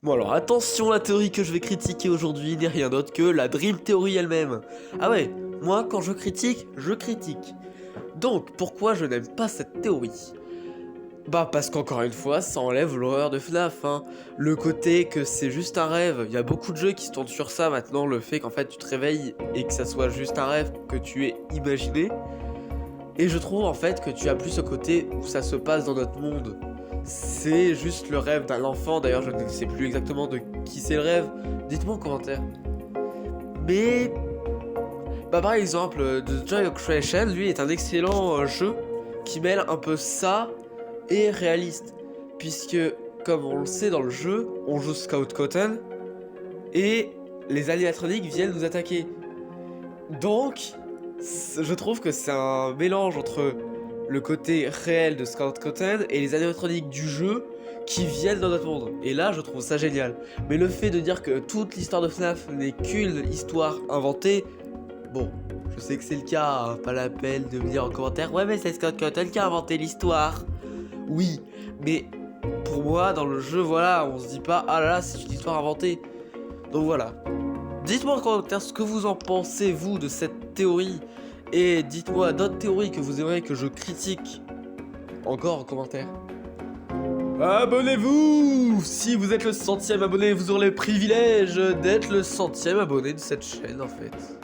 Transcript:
Bon alors attention, la théorie que je vais critiquer aujourd'hui n'est rien d'autre que la Dream Theory elle-même. Ah ouais, moi quand je critique, je critique. Donc pourquoi je n'aime pas cette théorie? Bah parce qu'encore une fois, ça enlève l'horreur de FNAF, hein. Le côté que c'est juste un rêve, il y a beaucoup de jeux qui se tournent sur ça maintenant, le fait qu'en fait tu te réveilles et que ça soit juste un rêve que tu aies imaginé. Et je trouve en fait que tu as plus ce côté où ça se passe dans notre monde. C'est juste le rêve d'un enfant, d'ailleurs je ne sais plus exactement de qui c'est le rêve, dites-moi en commentaire. Mais, bah par exemple, The Joy of Creation, lui est un excellent jeu qui mêle un peu ça et réaliste. Puisque, comme on le sait dans le jeu, on joue Scout Cotton et les animatroniques viennent nous attaquer. Donc, je trouve que c'est un mélange entre le côté réel de Scout Cotton et les animatroniques du jeu qui viennent dans notre monde. Et là, je trouve ça génial. Mais le fait de dire que toute l'histoire de FNAF n'est qu'une histoire inventée, bon, je sais que c'est le cas, hein, pas la peine de me dire en commentaire « Ouais, mais c'est Scout Cotton qui a inventé l'histoire !» Oui, mais pour moi, dans le jeu, voilà, on se dit pas « Ah là là, c'est une histoire inventée !» Donc voilà. Dites-moi en commentaire ce que vous en pensez, vous, de cette théorie. Et dites-moi d'autres théories que vous aimeriez que je critique encore en commentaire. Abonnez-vous! Si vous êtes le 100e abonné, vous aurez le privilège d'être le 100e abonné de cette chaîne, en fait.